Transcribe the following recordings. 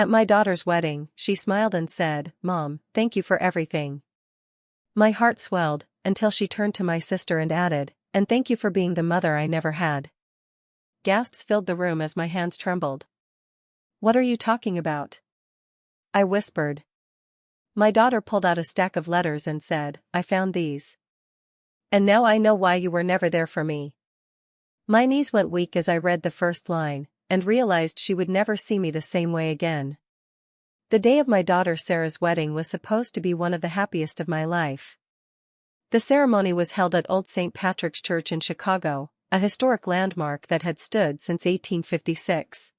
At my daughter's wedding, she smiled and said, "Mom, thank you for everything." My heart swelled, until she turned to my sister and added, "And thank you for being the mother I never had." Gasps filled the room as my hands trembled. "What are you talking about?" I whispered. My daughter pulled out a stack of letters and said, "I found these. And now I know why you were never there for me." My knees went weak as I read the first line, and realized she would never see me the same way again. The day of my daughter Sarah's wedding was supposed to be one of the happiest of my life. The ceremony was held at Old St. Patrick's Church in Chicago, a historic landmark that had stood since 1856.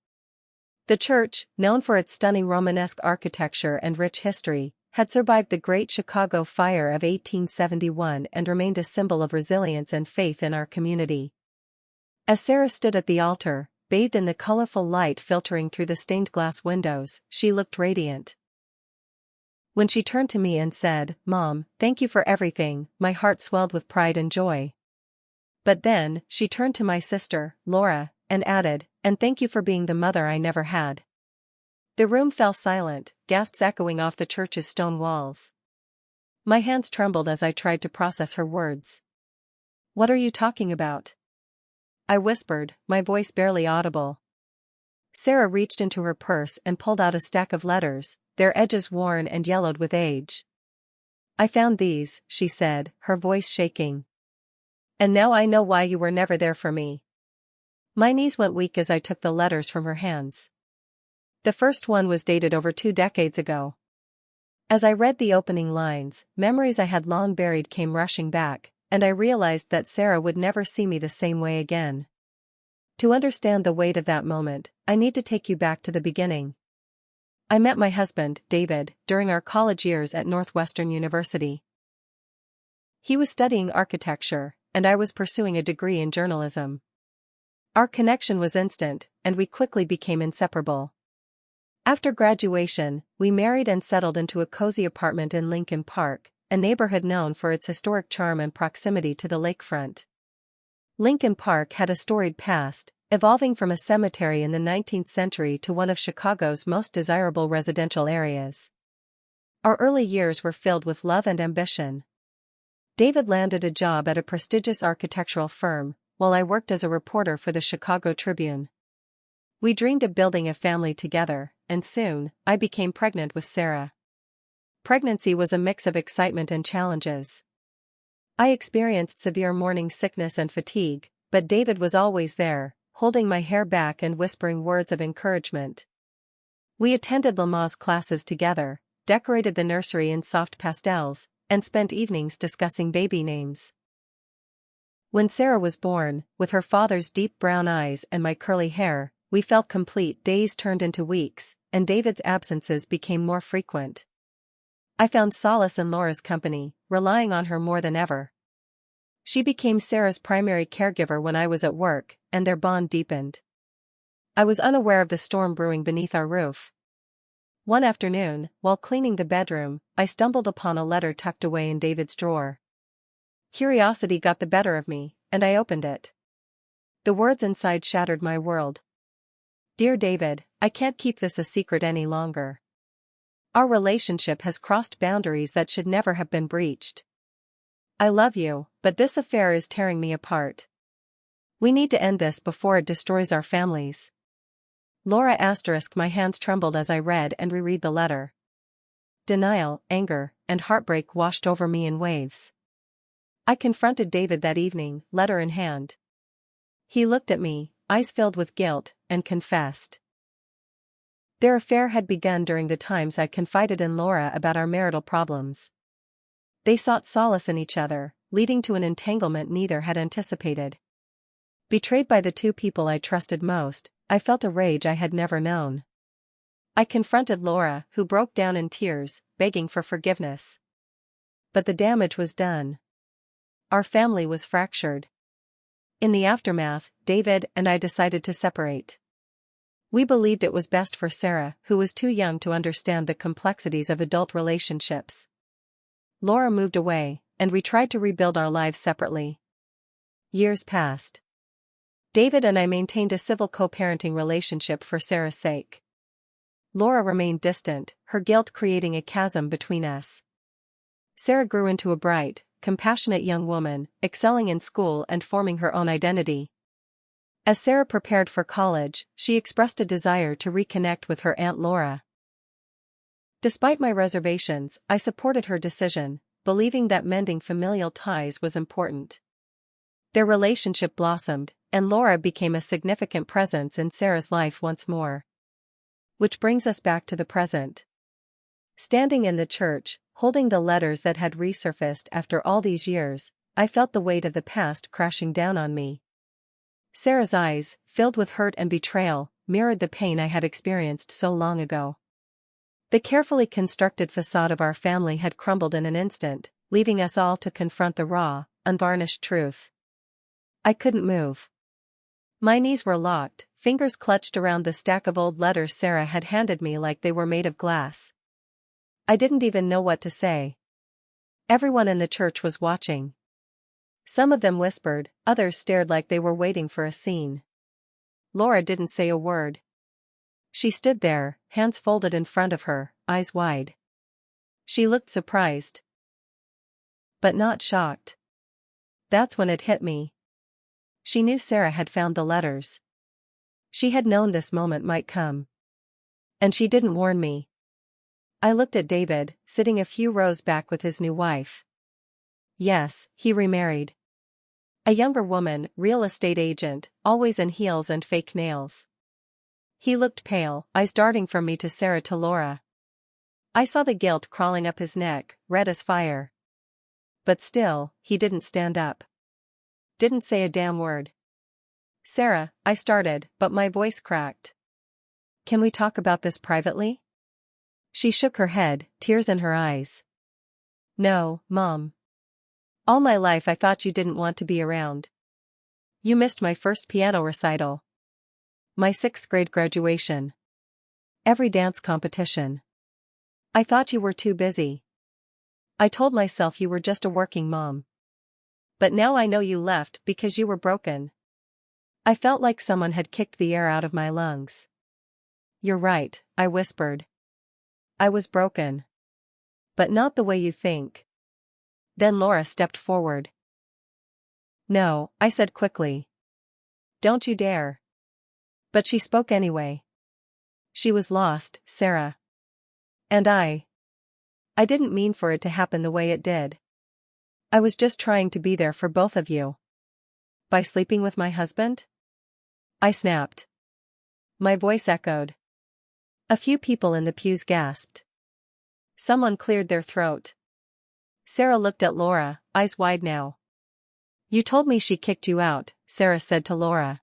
The church, known for its stunning Romanesque architecture and rich history, had survived the Great Chicago Fire of 1871 and remained a symbol of resilience and faith in our community. As Sarah stood at the altar, bathed in the colorful light filtering through the stained glass windows, she looked radiant. When she turned to me and said, "Mom, thank you for everything," my heart swelled with pride and joy. But then, she turned to my sister, Laura, and added, "And thank you for being the mother I never had." The room fell silent, gasps echoing off the church's stone walls. My hands trembled as I tried to process her words. "What are you talking about?" I whispered, my voice barely audible. Sarah reached into her purse and pulled out a stack of letters, their edges worn and yellowed with age. "I found these," she said, her voice shaking. "And now I know why you were never there for me." My knees went weak as I took the letters from her hands. The first one was dated over 2 decades ago. As I read the opening lines, memories I had long buried came rushing back, and I realized that Sarah would never see me the same way again. To understand the weight of that moment, I need to take you back to the beginning. I met my husband, David, during our college years at Northwestern University. He was studying architecture, and I was pursuing a degree in journalism. Our connection was instant, and we quickly became inseparable. After graduation, we married and settled into a cozy apartment in Lincoln Park, a neighborhood known for its historic charm and proximity to the lakefront. Lincoln Park had a storied past, evolving from a cemetery in the 19th century to one of Chicago's most desirable residential areas. Our early years were filled with love and ambition. David landed a job at a prestigious architectural firm, while I worked as a reporter for the Chicago Tribune. We dreamed of building a family together, and soon, I became pregnant with Sarah. Pregnancy was a mix of excitement and challenges. I experienced severe morning sickness and fatigue, but David was always there, holding my hair back and whispering words of encouragement. We attended Lamaze classes together, decorated the nursery in soft pastels, and spent evenings discussing baby names. When Sarah was born, with her father's deep brown eyes and my curly hair, we felt complete. Days turned into weeks, and David's absences became more frequent. I found solace in Laura's company, relying on her more than ever. She became Sarah's primary caregiver when I was at work, and their bond deepened. I was unaware of the storm brewing beneath our roof. One afternoon, while cleaning the bedroom, I stumbled upon a letter tucked away in David's drawer. Curiosity got the better of me, and I opened it. The words inside shattered my world. "Dear David, I can't keep this a secret any longer. Our relationship has crossed boundaries that should never have been breached. I love you, but this affair is tearing me apart. We need to end this before it destroys our families." Laura *. My hands trembled as I read and reread the letter. Denial, anger, and heartbreak washed over me in waves. I confronted David that evening, letter in hand. He looked at me, eyes filled with guilt, and confessed. Their affair had begun during the times I confided in Laura about our marital problems. They sought solace in each other, leading to an entanglement neither had anticipated. Betrayed by the two people I trusted most, I felt a rage I had never known. I confronted Laura, who broke down in tears, begging for forgiveness. But the damage was done. Our family was fractured. In the aftermath, David and I decided to separate. We believed it was best for Sarah, who was too young to understand the complexities of adult relationships. Laura moved away, and we tried to rebuild our lives separately. Years passed. David and I maintained a civil co-parenting relationship for Sarah's sake. Laura remained distant, her guilt creating a chasm between us. Sarah grew into a bright, compassionate young woman, excelling in school and forming her own identity. As Sarah prepared for college, she expressed a desire to reconnect with her Aunt Laura. Despite my reservations, I supported her decision, believing that mending familial ties was important. Their relationship blossomed, and Laura became a significant presence in Sarah's life once more. Which brings us back to the present. Standing in the church, holding the letters that had resurfaced after all these years, I felt the weight of the past crashing down on me. Sarah's eyes, filled with hurt and betrayal, mirrored the pain I had experienced so long ago. The carefully constructed facade of our family had crumbled in an instant, leaving us all to confront the raw, unvarnished truth. I couldn't move. My knees were locked, fingers clutched around the stack of old letters Sarah had handed me like they were made of glass. I didn't even know what to say. Everyone in the church was watching. Some of them whispered, others stared like they were waiting for a scene. Laura didn't say a word. She stood there, hands folded in front of her, eyes wide. She looked surprised. But not shocked. That's when it hit me. She knew Sarah had found the letters. She had known this moment might come. And she didn't warn me. I looked at David, sitting a few rows back with his new wife. Yes, he remarried. A younger woman, real estate agent, always in heels and fake nails. He looked pale, eyes darting from me to Sarah to Laura. I saw the guilt crawling up his neck, red as fire. But still, he didn't stand up. Didn't say a damn word. Sarah, I started, but my voice cracked. Can we talk about this privately? She shook her head, tears in her eyes. No, Mom. All my life I thought you didn't want to be around. You missed my first piano recital. My 6th grade graduation. Every dance competition. I thought you were too busy. I told myself you were just a working mom. But now I know you left because you were broken. I felt like someone had kicked the air out of my lungs. You're right, I whispered. I was broken. But not the way you think. Then Laura stepped forward. No, I said quickly. Don't you dare. But she spoke anyway. She was lost, Sarah. And I didn't mean for it to happen the way it did. I was just trying to be there for both of you. By sleeping with my husband? I snapped. My voice echoed. A few people in the pews gasped. Someone cleared their throat. Sarah looked at Laura, eyes wide now. You told me she kicked you out, Sarah said to Laura.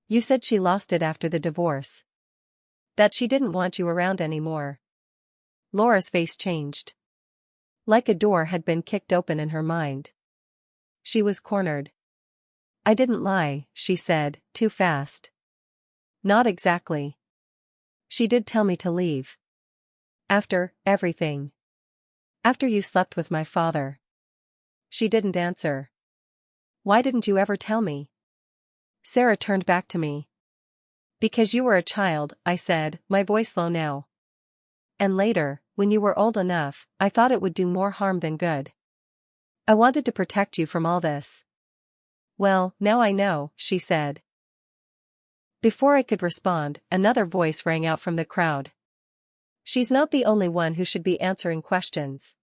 You said she lost it after the divorce. That she didn't want you around anymore. Laura's face changed. Like a door had been kicked open in her mind. She was cornered. I didn't lie, she said, too fast. Not exactly. She did tell me to leave. After everything. After you slept with my father. She didn't answer. Why didn't you ever tell me? Sarah turned back to me. Because you were a child, I said, my voice low now. And later, when you were old enough, I thought it would do more harm than good. I wanted to protect you from all this. Well, now I know, she said. Before I could respond, another voice rang out from the crowd. She's not the only one who should be answering questions.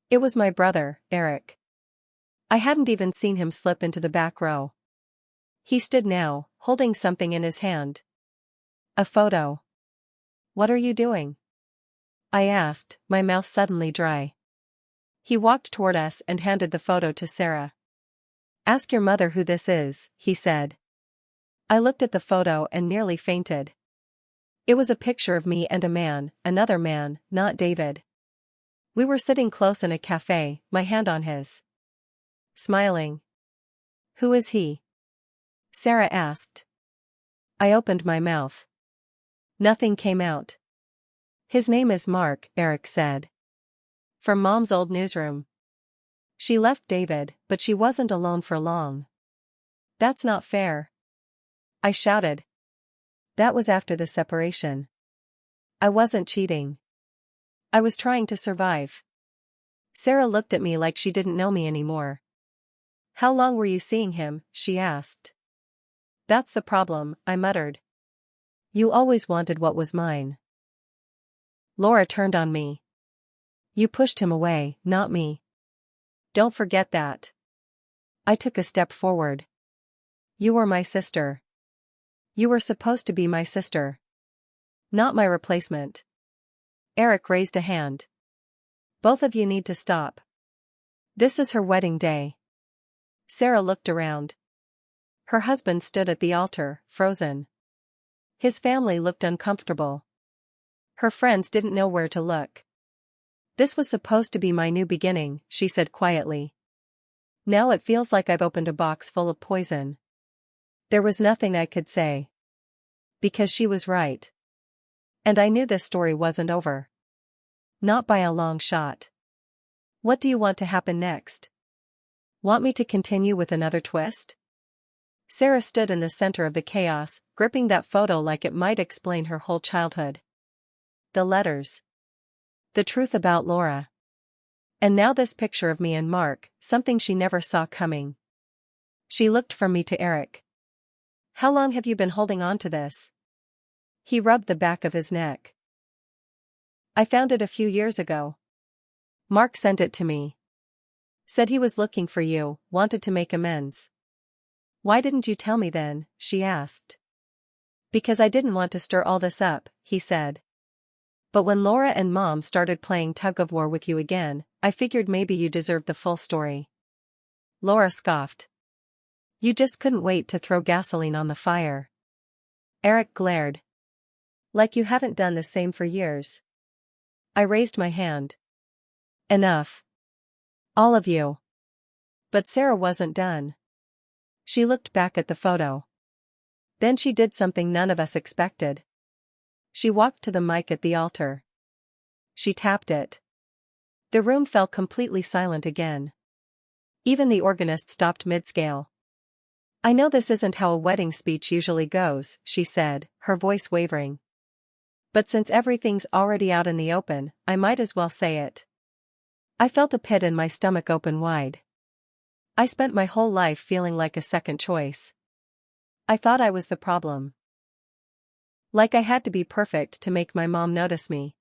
It was my brother, Eric. I hadn't even seen him slip into the back row. He stood now, holding something in his hand. A photo. What are you doing? I asked, my mouth suddenly dry. He walked toward us and handed the photo to Sarah. Ask your mother who this is, he said. I looked at the photo and nearly fainted. It was a picture of me and a man, another man, not David. We were sitting close in a cafe, my hand on his. Smiling. Who is he? Sarah asked. I opened my mouth. Nothing came out. His name is Mark, Eric said. From Mom's old newsroom. She left David, but she wasn't alone for long. That's not fair. I shouted. That was after the separation. I wasn't cheating. I was trying to survive. Sarah looked at me like she didn't know me anymore. How long were you seeing him? She asked. That's the problem, I muttered. You always wanted what was mine. Laura turned on me. You pushed him away, not me. Don't forget that. I took a step forward. You were my sister. You were supposed to be my sister. Not my replacement. Eric raised a hand. Both of you need to stop. This is her wedding day. Sarah looked around. Her husband stood at the altar, frozen. His family looked uncomfortable. Her friends didn't know where to look. This was supposed to be my new beginning, she said quietly. Now it feels like I've opened a box full of poison. There was nothing I could say. Because she was right. And I knew this story wasn't over. Not by a long shot. What do you want to happen next? Want me to continue with another twist? Sarah stood in the center of the chaos, gripping that photo like it might explain her whole childhood. The letters. The truth about Laura. And now this picture of me and Mark, something she never saw coming. She looked from me to Eric. How long have you been holding on to this? He rubbed the back of his neck. I found it a few years ago. Mark sent it to me. Said he was looking for you, wanted to make amends. Why didn't you tell me then? She asked. Because I didn't want to stir all this up, he said. But when Laura and Mom started playing tug-of-war with you again, I figured maybe you deserved the full story. Laura scoffed. You just couldn't wait to throw gasoline on the fire. Eric glared. Like you haven't done the same for years. I raised my hand. Enough. All of you. But Sarah wasn't done. She looked back at the photo. Then she did something none of us expected. She walked to the mic at the altar. She tapped it. The room fell completely silent again. Even the organist stopped mid-scale. I know this isn't how a wedding speech usually goes, she said, her voice wavering. But since everything's already out in the open, I might as well say it. I felt a pit in my stomach open wide. I spent my whole life feeling like a second choice. I thought I was the problem. Like I had to be perfect to make my mom notice me.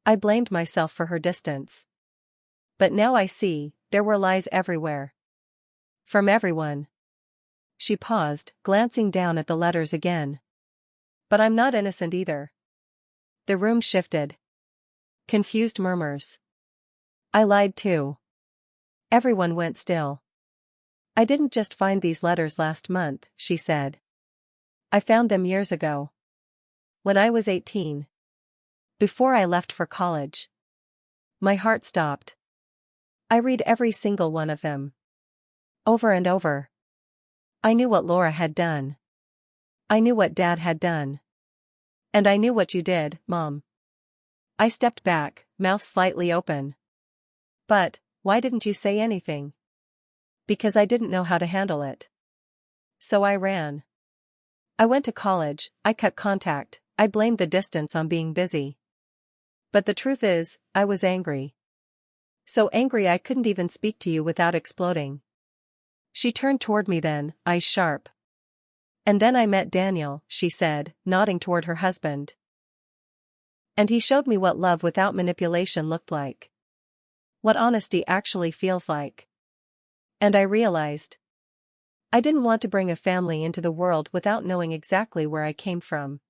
I blamed myself for her distance. But now I see, there were lies everywhere. From everyone. She paused, glancing down at the letters again. But I'm not innocent either. The room shifted. Confused murmurs. I lied too. Everyone went still. I didn't just find these letters last month, she said. I found them years ago. When I was 18. Before I left for college. My heart stopped. I read every single one of them. Over and over. I knew what Laura had done. I knew what Dad had done. And I knew what you did, Mom. I stepped back, mouth slightly open. But, why didn't you say anything? Because I didn't know how to handle it. So I ran. I went to college, I cut contact, I blamed the distance on being busy. But the truth is, I was angry. So angry I couldn't even speak to you without exploding. She turned toward me then, eyes sharp. And then I met Daniel, she said, nodding toward her husband. And he showed me what love without manipulation looked like. What honesty actually feels like. And I realized. I didn't want to bring a family into the world without knowing exactly where I came from.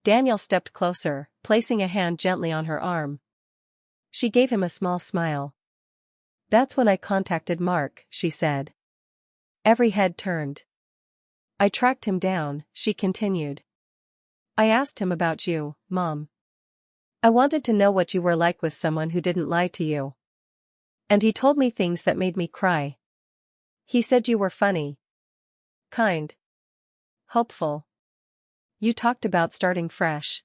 Daniel stepped closer, placing a hand gently on her arm. She gave him a small smile. That's when I contacted Mark, she said. Every head turned. I tracked him down, she continued. I asked him about you, Mom. I wanted to know what you were like with someone who didn't lie to you. And he told me things that made me cry. He said you were funny. Kind. Hopeful. You talked about starting fresh.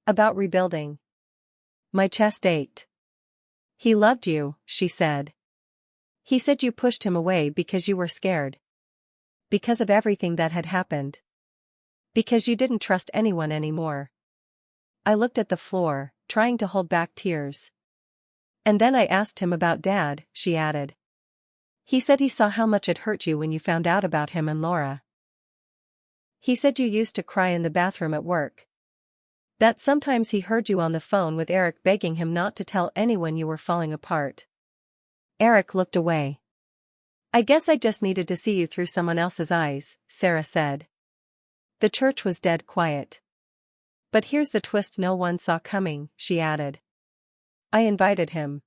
About rebuilding. My chest ached. He loved you, she said. He said you pushed him away because you were scared. Because of everything that had happened. Because you didn't trust anyone anymore. I looked at the floor, trying to hold back tears. And then I asked him about Dad, she added. He said he saw how much it hurt you when you found out about him and Laura. He said you used to cry in the bathroom at work. That sometimes he heard you on the phone with Eric begging him not to tell anyone you were falling apart. Eric looked away. I guess I just needed to see you through someone else's eyes, Sarah said. The church was dead quiet. But here's the twist no one saw coming, she added. I invited him.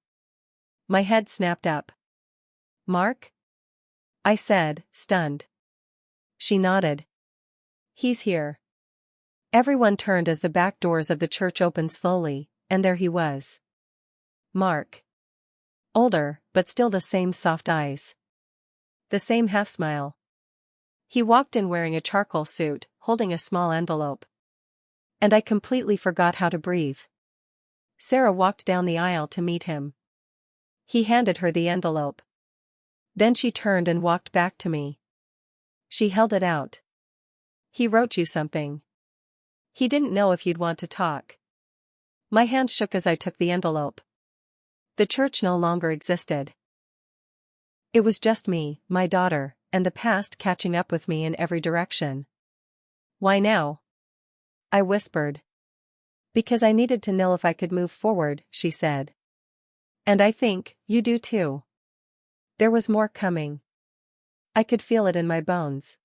My head snapped up. Mark? I said, stunned. She nodded. He's here. Everyone turned as the back doors of the church opened slowly, and there he was. Mark. Older, but still the same soft eyes. The same half-smile. He walked in wearing a charcoal suit, holding a small envelope. And I completely forgot how to breathe. Sarah walked down the aisle to meet him. He handed her the envelope. Then she turned and walked back to me. She held it out. He wrote you something. He didn't know if you'd want to talk. My hand shook as I took the envelope. The church no longer existed. It was just me, my daughter, and the past catching up with me in every direction. Why now? I whispered. Because I needed to know if I could move forward, she said. And I think you do too. There was more coming. I could feel it in my bones.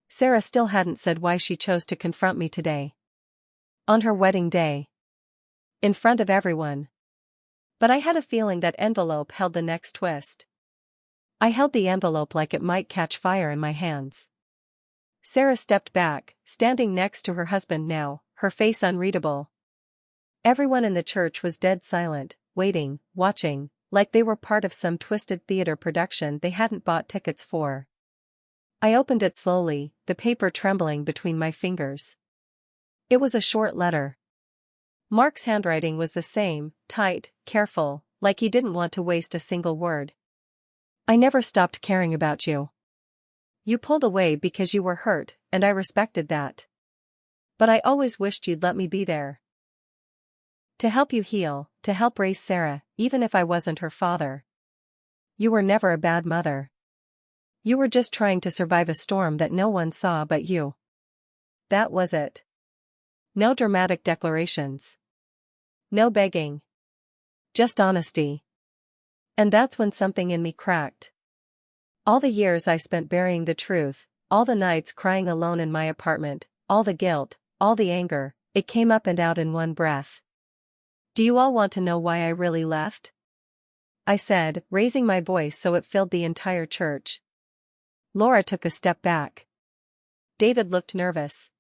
Sarah still hadn't said why she chose to confront me today. On her wedding day. In front of everyone. But I had a feeling that envelope held the next twist. I held the envelope like it might catch fire in my hands. Sarah stepped back, standing next to her husband now, her face unreadable. Everyone in the church was dead silent, waiting, watching, like they were part of some twisted theater production they hadn't bought tickets for. I opened it slowly, the paper trembling between my fingers. It was a short letter. Mark's handwriting was the same, tight, careful, like he didn't want to waste a single word. I never stopped caring about you. You pulled away because you were hurt, and I respected that. But I always wished you'd let me be there. To help you heal, to help raise Sarah, even if I wasn't her father. You were never a bad mother. You were just trying to survive a storm that no one saw but you. That was it. No dramatic declarations. No begging. Just honesty. And that's when something in me cracked. All the years I spent burying the truth, all the nights crying alone in my apartment, all the guilt, all the anger, it came up and out in one breath. Do you all want to know why I really left? I said, raising my voice so it filled the entire church. Laura took a step back. David looked nervous.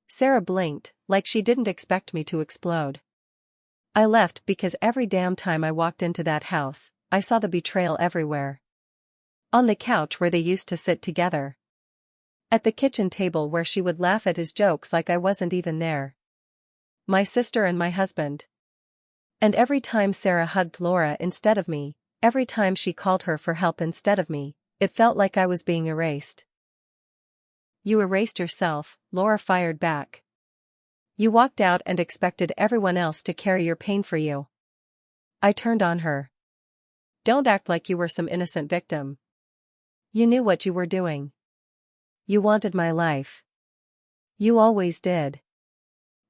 Sarah blinked, like she didn't expect me to explode. I left because every damn time I walked into that house, I saw the betrayal everywhere. On the couch where they used to sit together. At the kitchen table where she would laugh at his jokes like I wasn't even there. My sister and my husband. And every time Sarah hugged Laura instead of me, every time she called her for help instead of me, it felt like I was being erased. You erased yourself, Laura fired back. You walked out and expected everyone else to carry your pain for you. I turned on her. Don't act like you were some innocent victim. You knew what you were doing. You wanted my life. You always did.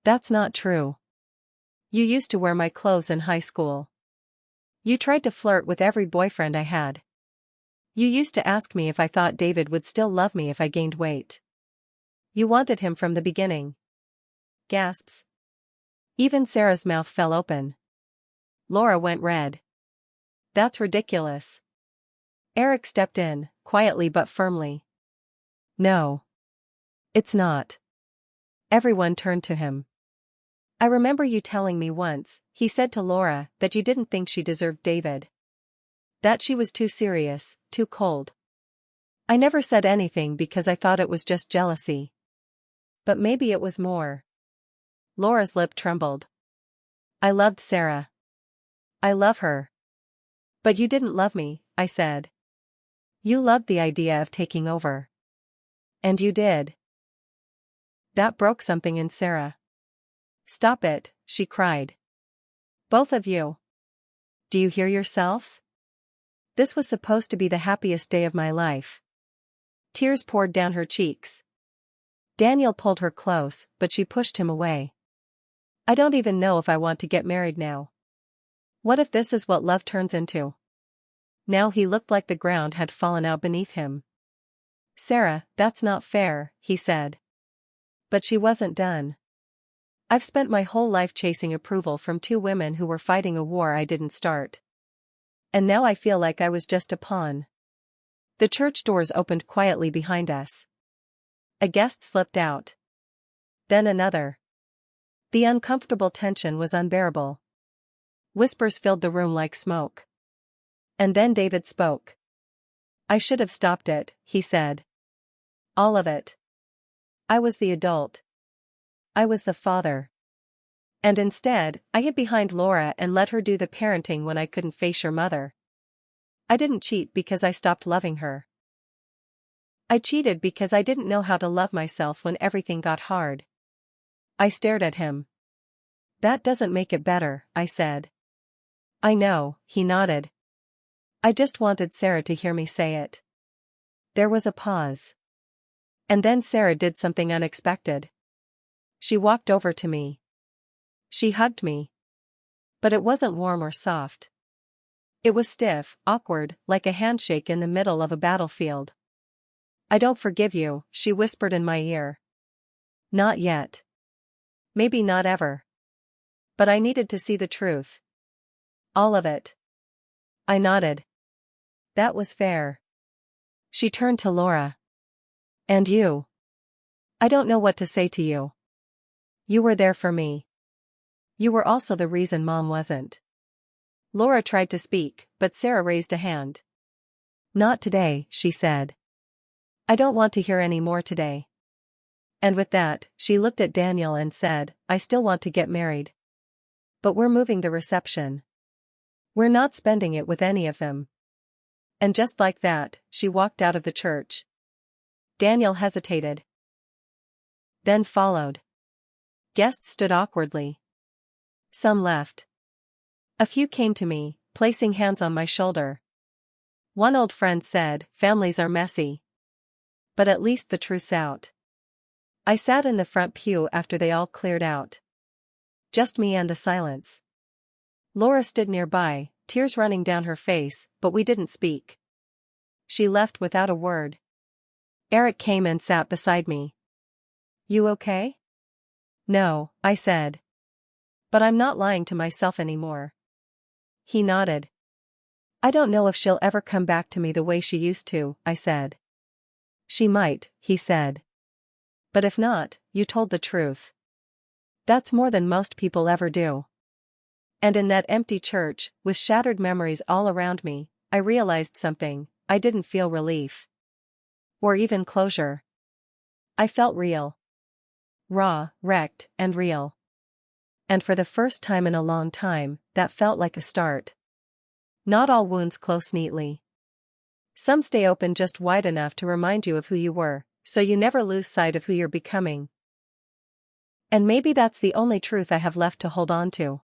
That's not true. You used to wear my clothes in high school. You tried to flirt with every boyfriend I had. You used to ask me if I thought David would still love me if I gained weight. You wanted him from the beginning. Gasps. Even Sarah's mouth fell open. Laura went red. That's ridiculous. Eric stepped in, quietly but firmly. No. It's not. Everyone turned to him. I remember you telling me once, he said to Laura, that you didn't think she deserved David. That she was too serious, too cold. I never said anything because I thought it was just jealousy. But maybe it was more. Laura's lip trembled. I loved Sarah. I love her. But you didn't love me, I said. You loved the idea of taking over. And you did. That broke something in Sarah. Stop it, she cried. Both of you. Do you hear yourselves? This was supposed to be the happiest day of my life. Tears poured down her cheeks. Daniel pulled her close, but she pushed him away. I don't even know if I want to get married now. What if this is what love turns into? Now he looked like the ground had fallen out beneath him. Sarah, that's not fair, he said. But she wasn't done. I've spent my whole life chasing approval from two women who were fighting a war I didn't start. And now I feel like I was just a pawn. The church doors opened quietly behind us. A guest slipped out. Then another. The uncomfortable tension was unbearable. Whispers filled the room like smoke. And then David spoke. I should have stopped it, he said. All of it. I was the adult. I was the father. And instead, I hid behind Laura and let her do the parenting when I couldn't face your mother. I didn't cheat because I stopped loving her. I cheated because I didn't know how to love myself when everything got hard. I stared at him. That doesn't make it better, I said. I know, he nodded. I just wanted Sarah to hear me say it. There was a pause. And then Sarah did something unexpected. She walked over to me. She hugged me. But it wasn't warm or soft. It was stiff, awkward, like a handshake in the middle of a battlefield. I don't forgive you, she whispered in my ear. Not yet. Maybe not ever. But I needed to see the truth. All of it. I nodded. That was fair. She turned to Laura. And you? I don't know what to say to you. You were there for me. You were also the reason Mom wasn't. Laura tried to speak, but Sarah raised a hand. Not today, she said. I don't want to hear any more today. And with that, she looked at Daniel and said, I still want to get married. But we're moving the reception. We're not spending it with any of them. And just like that, she walked out of the church. Daniel hesitated. Then followed. Guests stood awkwardly. Some left. A few came to me, placing hands on my shoulder. One old friend said, families are messy. But at least the truth's out. I sat in the front pew after they all cleared out. Just me and the silence. Laura stood nearby, tears running down her face, but we didn't speak. She left without a word. Eric came and sat beside me. You okay? No, I said. But I'm not lying to myself anymore. He nodded. I don't know if she'll ever come back to me the way she used to, I said. She might, he said. But if not, you told the truth. That's more than most people ever do. And in that empty church, with shattered memories all around me, I realized something. I didn't feel relief. Or even closure. I felt real. Raw, wrecked, and real. And for the first time in a long time, that felt like a start. Not all wounds close neatly. Some stay open just wide enough to remind you of who you were, so you never lose sight of who you're becoming. And maybe that's the only truth I have left to hold on to.